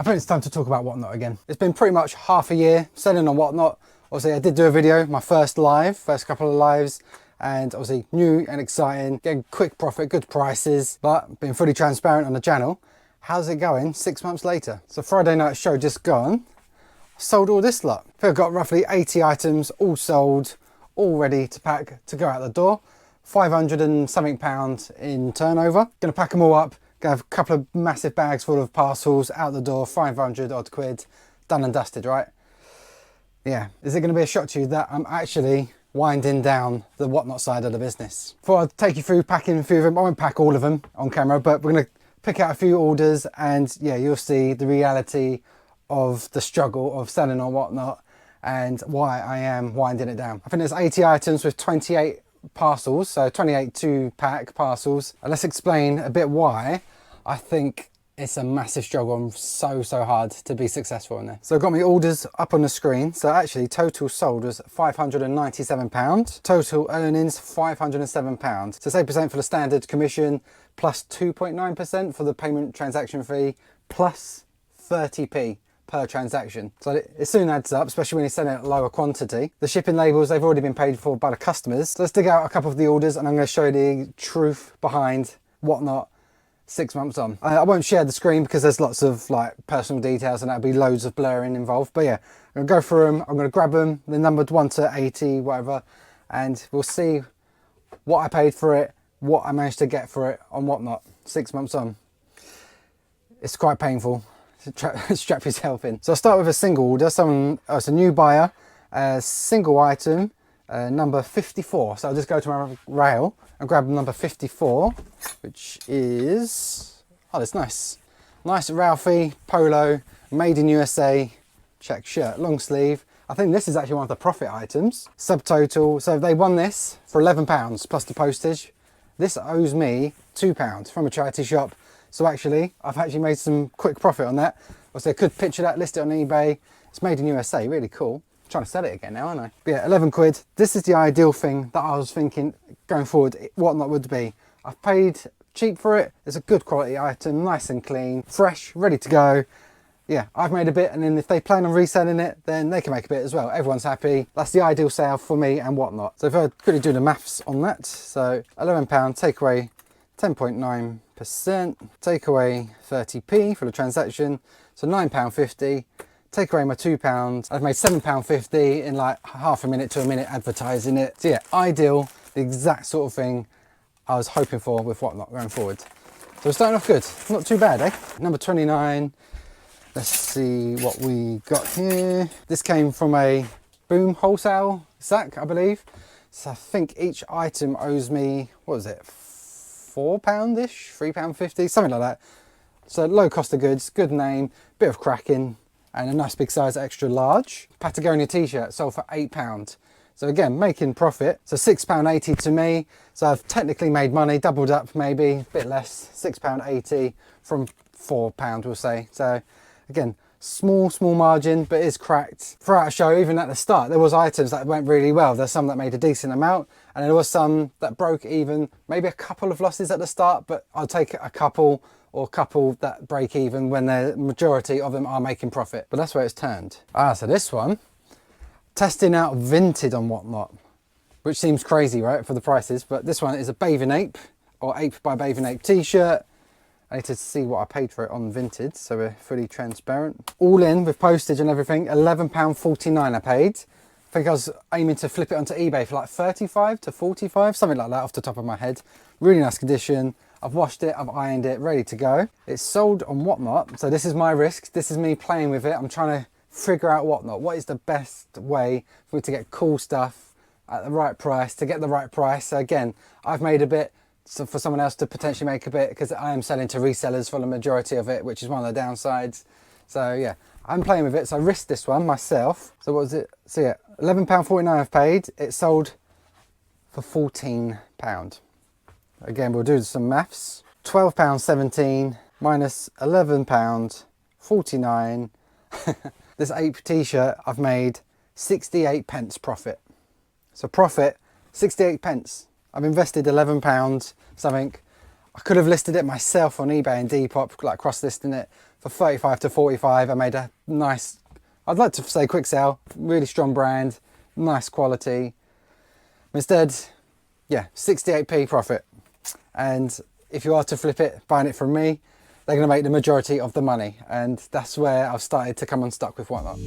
I think it's time to talk about Whatnot again. It's been pretty much half a year selling on Whatnot. Obviously I did do a video, my first couple of lives, and obviously new and exciting, getting quick profit, good prices, but being fully transparent on the channel. How's it going 6 months later? So Friday night show just gone, sold all this lot. I think I've got roughly 80 items all sold, all ready to pack to go out the door. 500 and something pounds in turnover. Gonna pack them all up, gonna have a couple of massive bags full of parcels out the door, 500 odd quid, done and dusted, right? Yeah, is it gonna be a shock to you that I'm actually winding down the Whatnot side of the business? Before I take you through packing a few of them, I won't pack all of them on camera, but we're gonna pick out a few orders and yeah, you'll see the reality of the struggle of selling on Whatnot and why I am winding it down. I think there's 80 items with 28 parcels, so 28 2-pack parcels. And let's explain a bit why I think it's a massive struggle and so hard to be successful in there. So I've got my orders up on the screen. So actually total sold was £597, total earnings £507. So it's 8% for the standard commission plus 2.9% for the payment transaction fee plus 30p per transaction. So it soon adds up, especially when you're selling at lower quantity. The shipping labels, they've already been paid for by the customers. So let's dig out a couple of the orders and I'm going to show you the truth behind Whatnot 6 months on. I won't share the screen because there's lots of like personal details and that'll be loads of blurring involved. But yeah, I'm going to go through them. I'm going to grab them, the numbered 1 to 80, whatever, and we'll see what I paid for it, what I managed to get for it on Whatnot 6 months on. It's quite painful. Strap yourself in. So I'll start with a single order. It's a new buyer, single item, number 54. So I'll just go to my rail and grab number 54, which is, oh, that's nice. Nice Ralphie polo, made in USA, check shirt, long sleeve. I think this is actually one of the profit items. Subtotal, so they won this for £11 plus the postage. This owes me £2 from a charity shop. So actually, I've actually made some quick profit on that. Obviously, I could picture that, list it on eBay. It's made in USA, really cool. I'm trying to sell it again now, aren't I? But yeah, 11 quid. This is the ideal thing that I was thinking going forward, Whatnot would be. I've paid cheap for it. It's a good quality item, nice and clean, fresh, ready to go. Yeah, I've made a bit, and then if they plan on reselling it, then they can make a bit as well. Everyone's happy. That's the ideal sale for me and Whatnot. So if I quickly do the maths on that, so £11, take away 10.9%, take away 30p for the transaction, so £9.50, take away my £2, I've made £7.50 in like half a minute to a minute advertising it. So yeah, ideal, the exact sort of thing I was hoping for with Whatnot going forward. So we're starting off good, not too bad, eh? Number 29, let's see what we got here. This came from a Boom wholesale sack, I believe. So I think each item owes me, what was it? £4-ish, £3.50, something like that. So low cost of goods, good name, bit of cracking, and a nice big size extra large. Patagonia t-shirt sold for £8. So again, making profit. So £6.80 to me. So I've technically made money, doubled up maybe, a bit less, £6.80 from £4 we'll say. So again, small margin, but it's cracked. Throughout a show, even at the start, there was items that went really well. There's some that made a decent amount, and there was some that broke even. Maybe a couple of losses at the start, but I'll take a couple or a couple that break even when the majority of them are making profit. But that's where it's turned. So this one, testing out Vinted on Whatnot, which seems crazy, right, for the prices, but this one is a Bathing Ape, or Ape by Bathing Ape t-shirt. I need to see what I paid for it on Vinted, so we're fully transparent. All in with postage and everything, £11.49 I paid. I think I was aiming to flip it onto eBay for like 35 to 45, something like that off the top of my head. Really nice condition. I've washed it, I've ironed it, ready to go. It's sold on Whatnot, so this is my risk. This is me playing with it. I'm trying to figure out Whatnot. What is the best way for me to get cool stuff at the right price, to get the right price? So again, I've made a bit, so for someone else to potentially make a bit, because I am selling to resellers for the majority of it, which is one of the downsides. So yeah, I'm playing with it. So I risked this one myself. So what was it? So yeah, £11.49 I've paid. It sold for £14. Again, we'll do some maths. £12.17 minus £11.49. This Ape t-shirt, I've made 68 pence profit. So profit, 68 pence. I've invested £11 something. I could have listed it myself on eBay and Depop, like cross-listing it for 35 to 45. I made a nice, I'd like to say quick sale, really strong brand, nice quality. Instead, yeah, 68p profit. And if you are to flip it, buying it from me, they're going to make the majority of the money. And that's where I've started to come unstuck with Whatnot.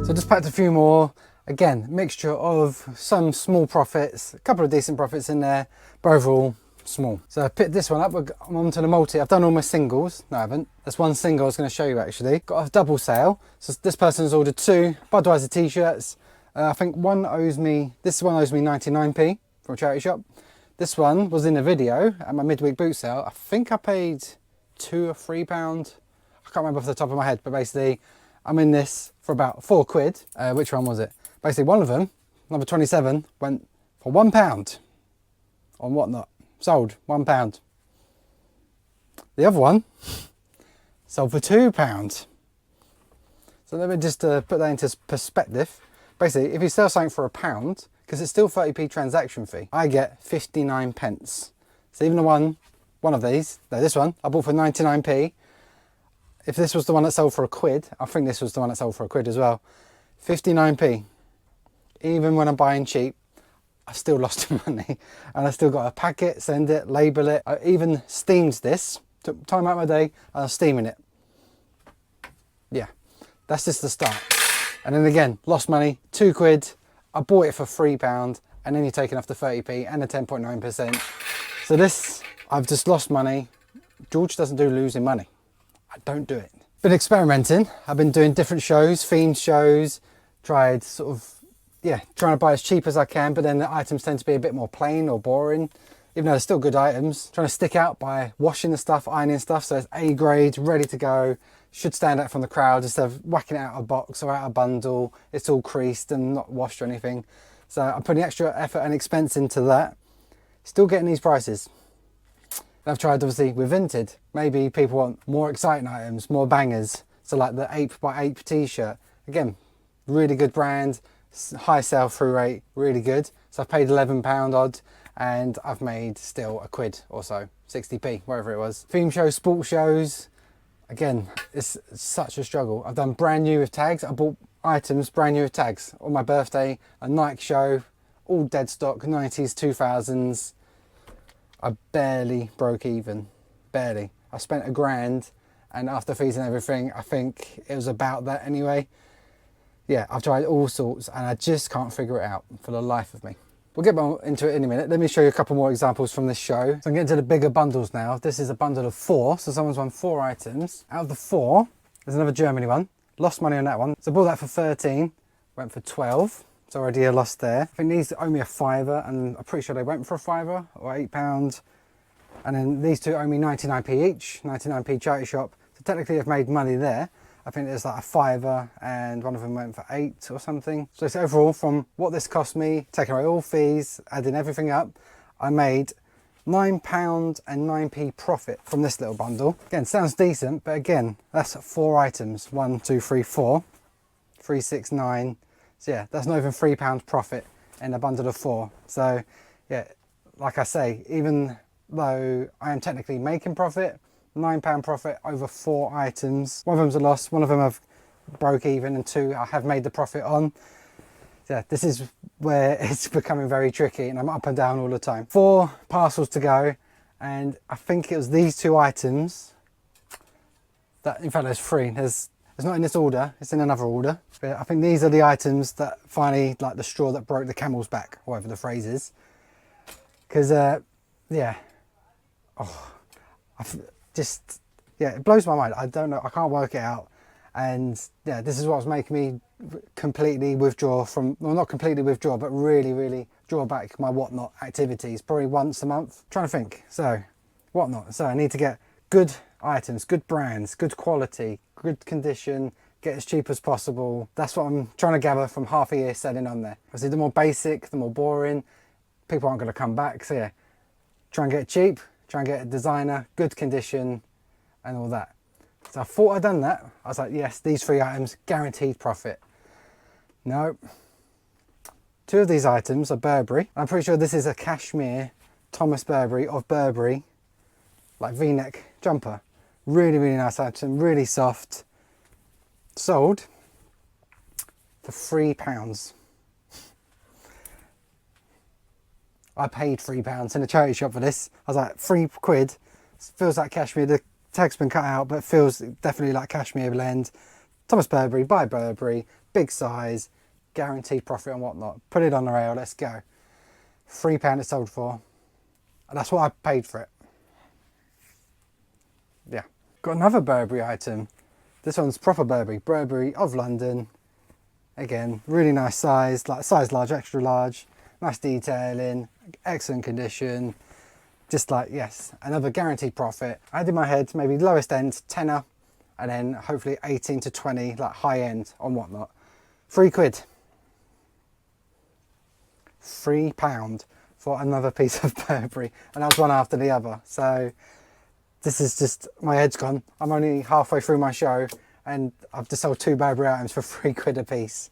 So just packed a few more. Again, mixture of some small profits, a couple of decent profits in there, but overall small. So I picked this one up. I'm onto the multi. I've done all my singles. No, I haven't. That's one single I was going to show you actually. Got a double sale. So this person's ordered 2 Budweiser t-shirts. I think this one owes me 99p from a charity shop. This one was in a video at my midweek boot sale. I think I paid £2 or £3. I can't remember off the top of my head, but basically I'm in this for about £4. Which one was it? Basically one of them, number 27, went for £1 on Whatnot. Sold £1. The other one sold for £2. So let me just put that into perspective. Basically, if you sell something for £1, because it's still 30p transaction fee, I get 59 pence. So even the one of these, no, this one, I bought for 99p. If this was the one that sold for £1, I think this was the one that sold for £1 as well. 59p. Even when I'm buying cheap, I still lost money. And I still got to pack it, send it, label it. I even steamed this. Took time out of my day and I was steaming it. Yeah, that's just the start. And then again, lost money, £2. I bought it for £3 and then you're taking off the 30p and the 10.9%. So this, I've just lost money. George doesn't do losing money. I don't do it. Been experimenting. I've been doing different shows, themed shows, tried sort of, yeah, trying to buy as cheap as I can, but then the items tend to be a bit more plain or boring, even though they're still good items. Trying to stick out by washing the stuff, ironing stuff, so it's A grade, ready to go. Should stand out from the crowd instead of whacking it out of a box or out of a bundle. It's all creased and not washed or anything. So I'm putting extra effort and expense into that. Still getting these prices. I've tried obviously with Vinted. Maybe people want more exciting items, more bangers. So like the Ape by Ape t-shirt. Again, really good brand, high sell through rate, really good. So I've paid £11 odd and I've made still £1 or so, 60p, wherever it was. Theme shows, sports shows. Again, it's such a struggle. I've done brand new with tags. I bought items brand new with tags. On my birthday, a Nike show, all dead stock, 90s, 2000s. I barely broke even, barely. I spent £1 and after fees and everything, I think it was about that anyway. Yeah, I've tried all sorts and I just can't figure it out for the life of me. We'll get more into it in a minute. Let me show you a couple more examples from this show. So I'm getting to the bigger bundles now. This is a bundle of 4, so someone's won 4 items. Out of the 4, there's another Germany one. Lost money on that one. So I bought that for 13, went for 12. So already a loss there. I think these owe me a £5 and I'm pretty sure they went for a £5 or £8. And then these two owe me 99p each, 99p charity shop. So technically I've made money there. I think there's like a £5 and one of them went for 8 or something. So it's overall from what this cost me, taking away all fees, adding everything up, I made £9 and 9p profit from this little bundle. Again, sounds decent, but again, that's 4 items. 1, 2, 3, 4, 3, 6, 9. So yeah, that's not even £3 profit in a bundle of 4. So yeah, like I say, even though I am technically making profit, £9 profit over 4 items. One of them's a loss, one of them I've broke even, and 2 I have made the profit on. Yeah, this is where it's becoming very tricky and I'm up and down all the time. 4 parcels to go and I think it was these 2 items that, in fact there's 3. It's not in this order, it's in another order. But I think these are the items that finally, like the straw that broke the camel's back, whatever the phrase is. Because, yeah, oh, yeah, it blows my mind. I don't know, I can't work it out. And yeah, this is what's making me completely withdraw from, well, not completely withdraw, but really draw back my Whatnot activities, probably once a month. Trying to think, so Whatnot. So I need to get good items, good brands, good quality, good condition, get as cheap as possible. That's what I'm trying to gather from half a year selling on there. I see the more basic, the more boring, people aren't going to come back. So yeah, try and get it cheap, try and get a designer, good condition and all that. So I thought I'd done that. I was like, yes, these 3 items, guaranteed profit. No, Two of these items are Burberry. I'm pretty sure this is a cashmere Thomas Burberry of Burberry, like V-neck jumper. Really, really nice item, really soft. Sold for £3. I paid £3 in a charity shop for this. I was like, £3. Feels like cashmere. The tag's been cut out, but feels definitely like cashmere blend. Thomas Burberry, by Burberry, big size, guaranteed profit and whatnot. Put it on the rail, let's go. £3 it sold for. And that's what I paid for it. Yeah. Got another Burberry item. This one's proper Burberry. Burberry of London. Again, really nice size, like size large, extra large. Nice detailing, excellent condition. Just like, yes, another guaranteed profit. I had in my head maybe lowest end, tenner, and then hopefully 18 to 20, like high end on whatnot. £3. £3 for another piece of Burberry. And that was one after the other. So this is just, my head's gone. I'm only halfway through my show and I've just sold two Burberry items for £3 a piece.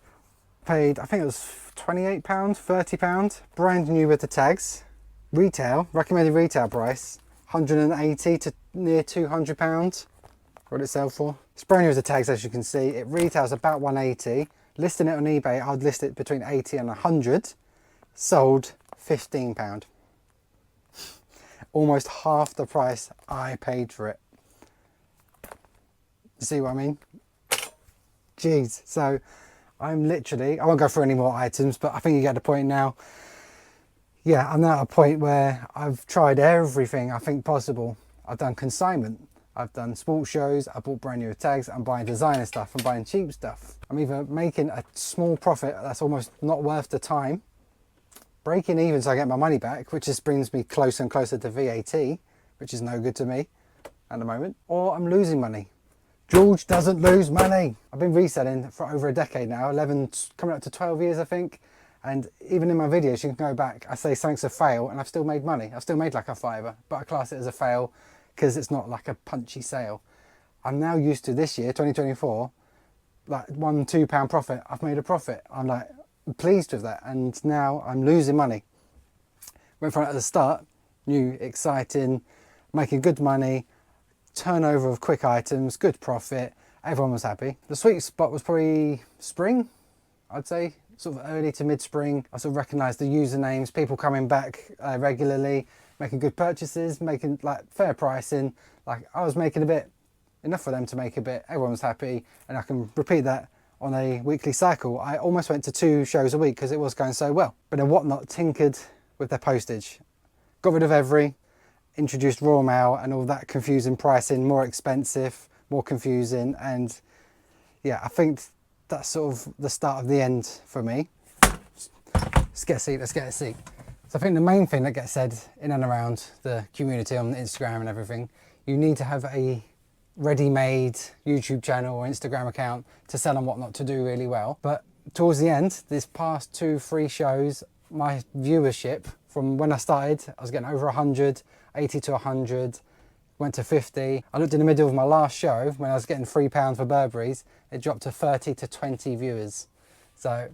Paid, I think it was £28, £30, brand new with the tags. Retail, recommended retail price, 180 to near £200. What did it sell for? It's brand new with the tags, as you can see. It retails about 180. Listing it on eBay, I'd list it between 80 and 100. Sold £15. Almost half the price I paid for it. You see what I mean? Jeez. So I'm literally, I won't go through any more items, but I think you get the point now. Yeah, I'm now at a point where I've tried everything I think possible. I've done consignment, I've done sports shows, I bought brand new tags, I'm buying designer stuff, I'm buying cheap stuff. I'm either making a small profit that's almost not worth the time, breaking even so I get my money back, which just brings me closer and closer to VAT, which is no good to me at the moment, or I'm losing money. George doesn't lose money. I've been reselling for over a decade now, 11, coming up to 12 years I think. And even in my videos, you can go back, I say something's a fail and I've still made money. I've still made like a fiver, but I class it as a fail because it's not like a punchy sale. I'm now used to this year, 2024, like £1, £2 profit. I've made a profit. I'm like pleased with that. And now I'm losing money. Went from at the start, new, exciting, making good money, turnover of quick items, good profit. Everyone was happy. The sweet spot was probably spring, I'd say. Sort of early to mid-spring. I sort of recognised the usernames, people coming back regularly, making good purchases, making like fair pricing. Like I was making a bit, enough for them to make a bit, everyone was happy, and I can repeat that on a weekly cycle. I almost went to 2 shows a week because it was going so well. But then Whatnot tinkered with their postage. Got rid of every, introduced raw mail and all that confusing pricing, more expensive, more confusing, and yeah, I think that's sort of the start of the end for me. Let's get a seat, let's get a seat. So I think the main thing that gets said in and around the community on Instagram and everything, you need to have a ready-made YouTube channel or Instagram account to sell on Whatnot to do really well. But towards the end, these past 2-3 shows, my viewership from when I started, I was getting over 100, 80 to 100, went to 50. I looked in the middle of my last show when I was getting £3 for Burberry's, it dropped to 30 to 20 viewers. So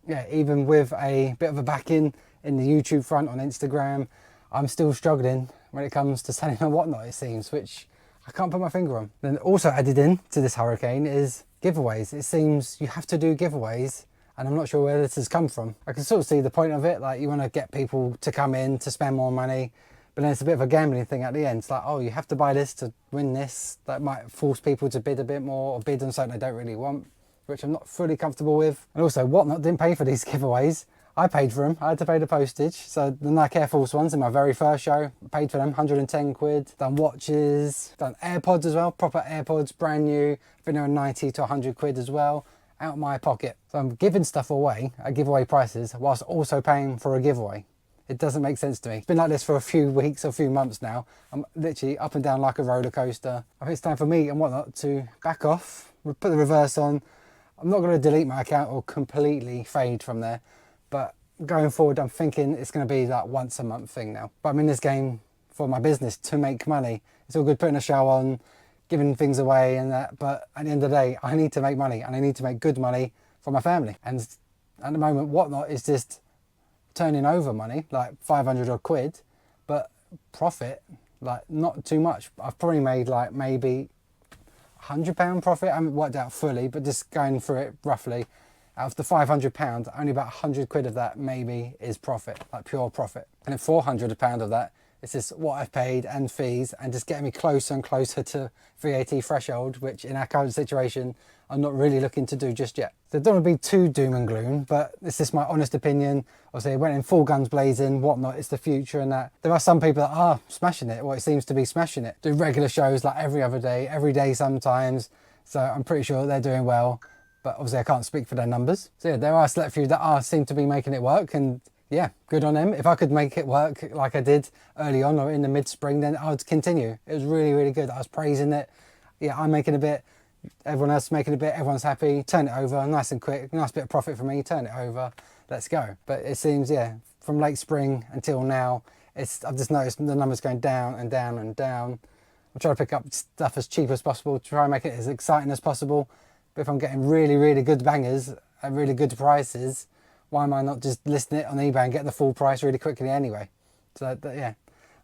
yeah, even with a bit of a backing in the YouTube front on Instagram, I'm still struggling when it comes to selling on Whatnot, it seems, which I can't put my finger on. Then also added in to this hurricane is giveaways. It seems you have to do giveaways, and I'm not sure where this has come from. I can sort of see the point of it, like you want to get people to come in to spend more money, but then it's a bit of a gambling thing at the end. It's like, oh, you have to buy this to win this. That might force people to bid a bit more or bid on something they don't really want, which I'm not fully comfortable with. And also, Whatnot didn't pay for these giveaways. I paid for them. I had to pay the postage. So the Nike Air Force ones in my very first show, I paid for them, 110 quid. Done watches, done AirPods as well, proper AirPods, brand new. I think they were 90 to 100 quid as well, out of my pocket. So I'm giving stuff away at giveaway prices whilst also paying for a giveaway. It doesn't make sense to me. It's been like this for a few weeks or a few months now. I'm literally up and down like a roller coaster. I think it's time for me and Whatnot to back off, put the reverse on. I'm not going to delete my account or completely fade from there, but going forward, I'm thinking it's going to be like once a month thing now. But I'm in this game for my business to make money. It's all good putting a show on, giving things away and that, but at the end of the day, I need to make money and I need to make good money for my family. And at the moment Whatnot is just turning over money, like 500 odd quid, but profit, like not too much. I've probably made like maybe £100 profit. I haven't worked out fully, but just going through it roughly, out of the £500, only about 100 quid of that maybe is profit, like pure profit. And then £400 of that is just what I've paid and fees, and just getting me closer and closer to VAT threshold, which in our current situation, I'm not really looking to do just yet. So I don't want to be too doom and gloom, but this is my honest opinion. Obviously, I went in full guns blazing, Whatnot is the future, and that there are some people that are smashing it, or it seems to be smashing it. Do regular shows like every day sometimes. So I'm pretty sure they're doing well, but obviously I can't speak for their numbers. So yeah, there are a select few that seem to be making it work, and yeah, good on them. If I could make it work like I did early on or in the mid-spring, then I would continue. It was really, really good. I was praising it. Yeah, I'm making a bit, everyone else is making a bit, everyone's happy. Turn it over, nice and quick, nice bit of profit for me, turn it over, let's go. But it seems, yeah, from late spring until now, I've just noticed the numbers going down and down and down. I'm trying to pick up stuff as cheap as possible, try and make it as exciting as possible. But if I'm getting really, really good bangers at really good prices, why am I not just listing it on eBay and get the full price really quickly anyway? So yeah,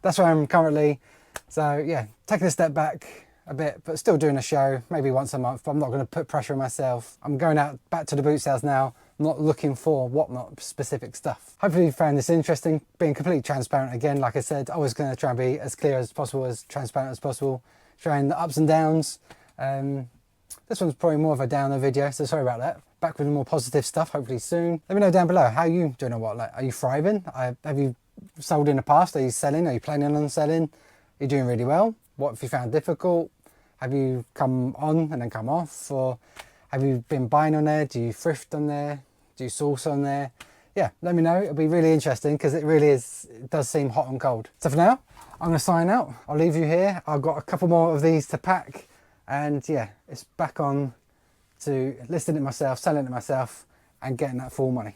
that's where I'm currently. So yeah, taking a step back a bit, but still doing a show, maybe once a month, but I'm not going to put pressure on myself. I'm going out back to the boot sales now, not looking for Whatnot specific stuff. Hopefully you found this interesting, being completely transparent again. Like I said, I was going to try and be as clear as possible, as transparent as possible, showing the ups and downs. This one's probably more of a downer video, so sorry about that. Back with more positive stuff, hopefully soon. Let me know down below, how are you doing or what? Like, are you thriving? Have you sold in the past? Are you selling? Are you planning on selling? Are you doing really well? What have you found difficult? Have you come on and then come off? Or have you been buying on there? Do you thrift on there? Do you source on there? Yeah, let me know. It'll be really interesting because it does seem hot and cold. So for now, I'm going to sign out. I'll leave you here. I've got a couple more of these to pack. And yeah, it's back on to listing it myself, selling it myself, and getting that full money.